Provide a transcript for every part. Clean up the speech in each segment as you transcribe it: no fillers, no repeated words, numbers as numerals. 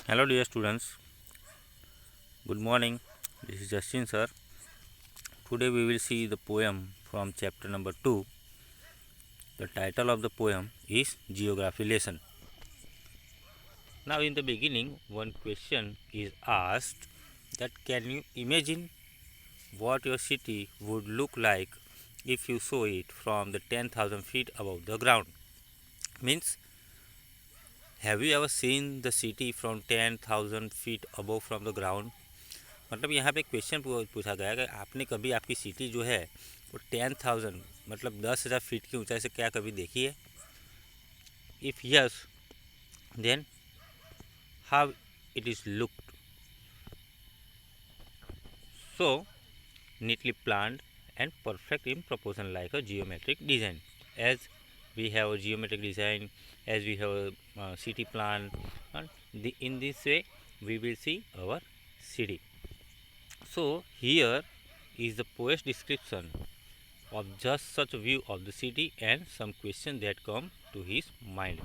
Hello, dear students. Good morning. This is Justin, sir. Today we will see the poem from chapter number 2. The title of the poem is Geography Lesson. Now, in the beginning, one question is asked that can you imagine what your city would look like if you saw it from the 10,000 feet above the ground? Means, have you ever seen the city from 10,000 feet above from the ground? मतलब यहाँ पे question पूछा गया है कि आपने कभी आपकी सिटी जो है वो 10,000 मतलब 10,000 फीट की ऊंचाई से क्या कभी देखी है? If yes, then how it is looked? So neatly planned and perfect in proportion like a geometric design. As we have a geometric design, as we have a city plan, and in this way we will see our city. So here is the poet's description of just such a view of the city and some question that come to his mind.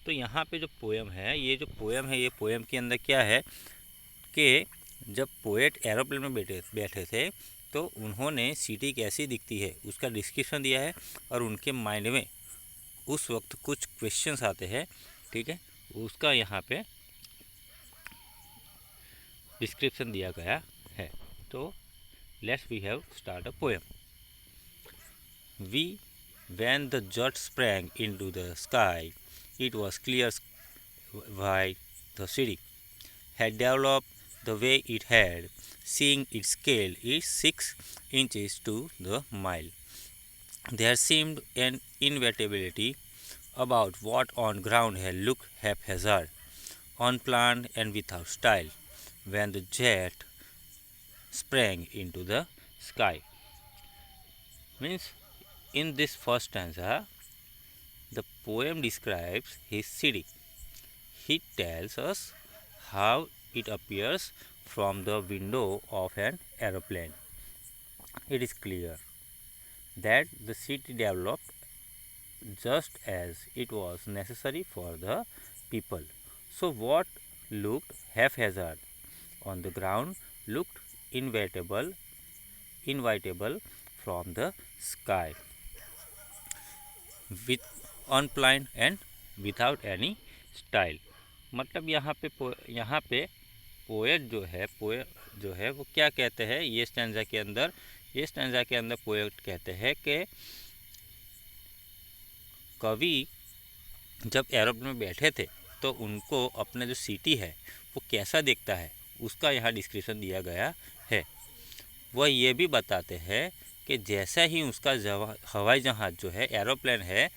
तो यहाँ पे जो poem है, ये जो poem है, ये poem के अंदर क्या है कि जब पोएट एरोप्लेन में बैठे थे तो उन्होंने सिटी कैसी दिखती है उसका डिस्क्रिप्शन दिया है और उनके माइंड में उस वक्त कुछ क्वेश्चंस आते हैं, ठीक है, उसका यहाँ पे डिस्क्रिप्शन दिया गया है. तो let's we have start a poem. When the jet sprang into the sky, it was clear why the city had developed the way it had, seeing its scale is 6 inches to the mile. There seemed an inevitability about what on ground had looked haphazard, unplanned and without style, when the jet sprang into the sky. Means, in this first stanza, the poem describes his city. He tells us how it appears from the window of an aeroplane. It is clear that the city developed just as it was necessary for the people. So what looked haphazard on the ground looked inevitable from the sky, with unplanned and without any style. मतलब यहाँ पे poet जो है वो क्या कहते हैं ये स्टैंजा के अंदर पोएट कहते हैं कि कवि जब एरोप्लेन में बैठे थे तो उनको अपना जो सिटी है वो कैसा दिखता है उसका यहाँ डिस्क्रिप्शन दिया गया है. वह ये भी बताते हैं कि जैसा ही उसका हवाई जहाज़ जो है एरोप्लेन है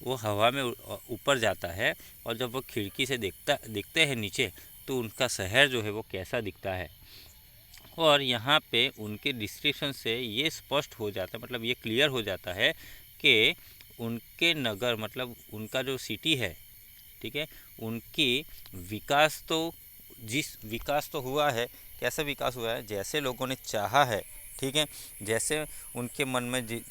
वो हवा में ऊपर जाता है और जब वो खिड़की से दिखते हैं नीचे तो उनका शहर जो है वो कैसा दिखता है. और यहाँ पे उनके डिस्क्रिप्शन से ये स्पष्ट हो जाता है, मतलब ये क्लियर हो जाता है कि उनके नगर मतलब उनका जो सिटी है, ठीक है, उनकी विकास तो हुआ है. कैसे विकास हुआ है? जैसे लोगों ने चाहा है, ठीक है, जैसे उनके मन में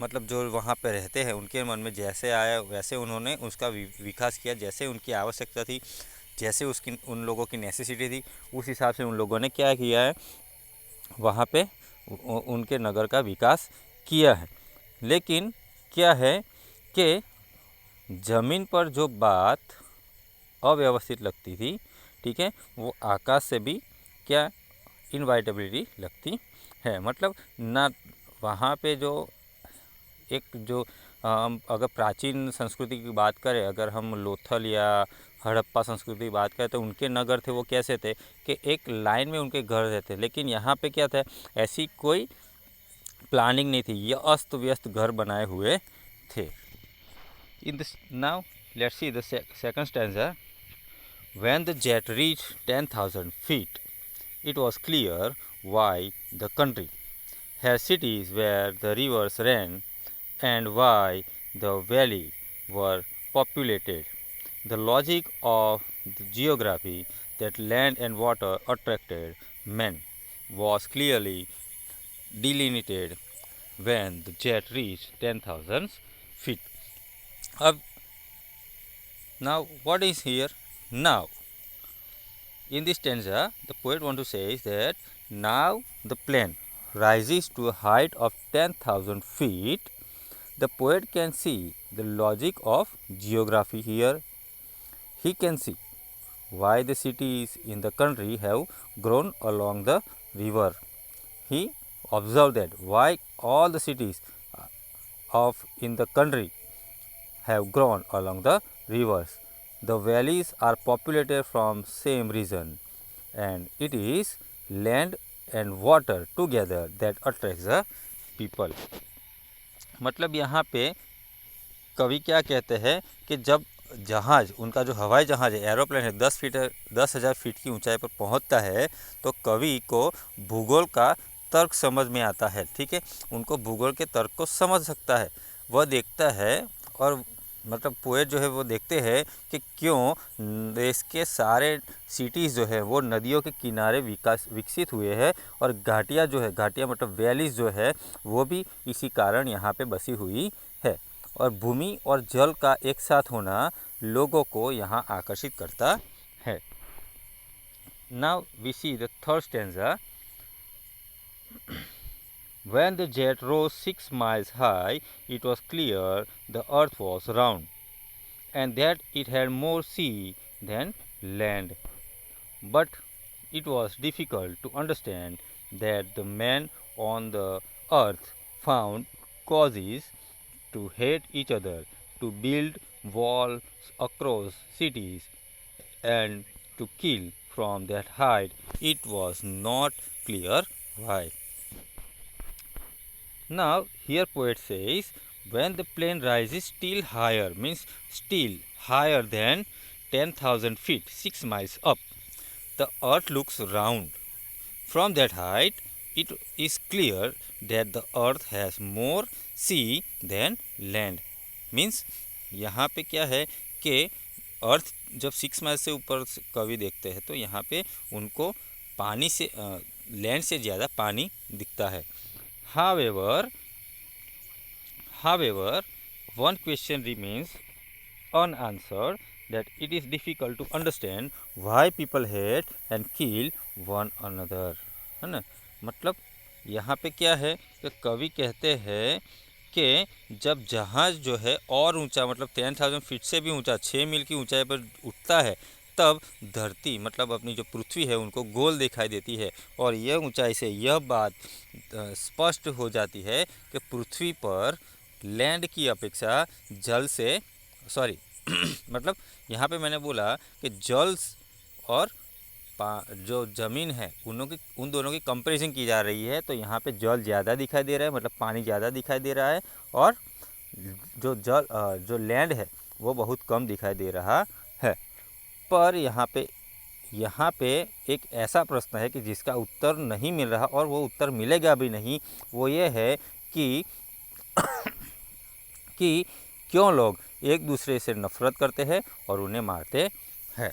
मतलब जो वहाँ पे रहते हैं उनके मन में जैसे आया वैसे उन्होंने उसका विकास किया. जैसे उनकी आवश्यकता थी, जैसे उन लोगों की नेसेसिटी थी, उस हिसाब से उन लोगों ने क्या किया है, वहाँ पे उनके नगर का विकास किया है. लेकिन क्या है कि ज़मीन पर जो बात अव्यवस्थित लगती थी, ठीक है, वो आकाश से भी क्या इनवाइटेबिलिटी लगती है. मतलब ना वहाँ पे जो अगर प्राचीन संस्कृति की बात करें, अगर हम लोथल या हड़प्पा संस्कृति की बात करें तो उनके नगर थे वो कैसे थे कि एक लाइन में उनके घर रहते. लेकिन यहाँ पे क्या था, ऐसी कोई प्लानिंग नहीं थी, ये अस्त व्यस्त घर बनाए हुए थे. Now let's see the second stanza. When the jet reached 10,000 feet, it was clear why the country had cities where the rivers ran and why the valley were populated. The logic of the geography that land and water attracted men was clearly delineated when the jet reached 10,000 feet. Now what is here? Now in this stanza, the poet want to say is that now the plane rises to a height of 10,000 feet. The poet can see the logic of geography here. He can see why the cities in the country have grown along the river. He observed that why all the cities of in the country have grown along the rivers. The valleys are populated from same reason, and it is land and water together that attracts the people. मतलब यहाँ पे कवि क्या कहते हैं कि जब जहाज़, उनका जो हवाई जहाज़ है, एरोप्लेन है, 10,000 फीट की ऊंचाई पर पहुंचता है तो कवि को भूगोल का तर्क समझ में आता है। ठीक है, उनको भूगोल के तर्क को समझ सकता है, वह देखता है। और मतलब पोएट जो है वो देखते हैं कि क्यों देश के सारे सिटीज़ जो है वो नदियों के किनारे विकसित हुए हैं, और घाटियाँ जो है, घाटियाँ मतलब वैलीज जो है वो भी इसी कारण यहाँ पे बसी हुई है। और भूमि और जल का एक साथ होना लोगों को यहाँ आकर्षित करता है। Now we see the third stanza. When the jet rose 6 miles high, it was clear the earth was round, and that it had more sea than land. But it was difficult to understand that the men on the earth found causes to hate each other, to build walls across cities, and to kill from that height. It was not clear why. Now here poet says, when the plane rises still higher, means still higher than 10,000 feet, 6 miles up, the earth looks round. From that height, it is clear that the earth has more sea than land. Means यहाँ पे क्या है कि अर्थ जब 6 mile से ऊपर कवि देखते हैं तो यहाँ पे उनको पानी से लैंड से ज़्यादा पानी दिखता है। However, one question remains unanswered, that it is difficult to understand why people hate and kill one another, है ना। मतलब यहाँ पे क्या है कि कवि कहते हैं कि जब जहाज़ जो है और ऊंचा, मतलब 10,000 फीट से भी ऊंचा, 6 मील की ऊंचाई पर उठता है, तब धरती मतलब अपनी जो पृथ्वी है उनको गोल दिखाई देती है। और यह ऊंचाई से यह बात स्पष्ट हो जाती है कि पृथ्वी पर लैंड की अपेक्षा जल से मतलब यहाँ पे मैंने बोला कि जल और जो ज़मीन है उन दोनों की कंपैरिजन की जा रही है, तो यहाँ पे जल ज़्यादा दिखाई दे रहा है, मतलब पानी ज़्यादा दिखाई दे रहा है, और जो लैंड है वो बहुत कम दिखाई दे रहा है। पर यहाँ पे एक ऐसा प्रश्न है कि जिसका उत्तर नहीं मिल रहा, और वो उत्तर मिलेगा भी नहीं। वो ये है कि क्यों लोग एक दूसरे से नफरत करते हैं और उन्हें मारते हैं।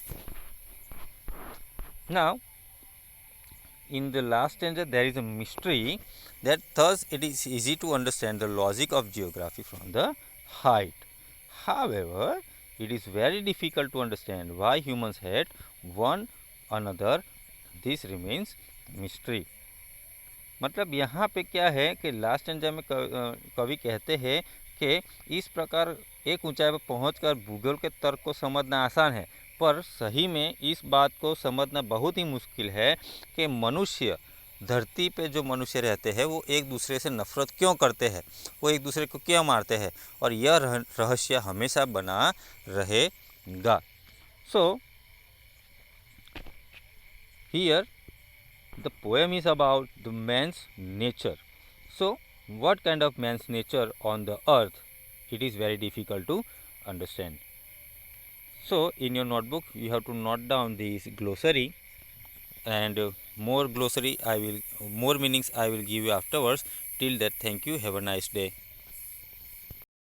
Now, in the last stanza there is a mystery, that thus it is easy to understand the logic of geography from the height. However, it is very difficult to understand why humans hate one another. This remains mystery. मतलब यहाँ पे क्या है कि last stanza में कवि कहते हैं कि इस प्रकार एक ऊंचाई पर पहुंचकर भूगोल के तर्क को समझना आसान है, पर सही में इस बात को समझना बहुत ही मुश्किल है कि मनुष्य, धरती पे जो मनुष्य रहते हैं वो एक दूसरे से नफरत क्यों करते हैं, वो एक दूसरे को क्यों मारते हैं, और यह रहस्य हमेशा बना रहेगा। So here the poem is about the man's nature. So what kind of man's nature on the earth, it is very difficult to understand. So in your notebook you have to note down this glossary, and more meanings I will give you afterwards. Till that, thank you, have a nice day.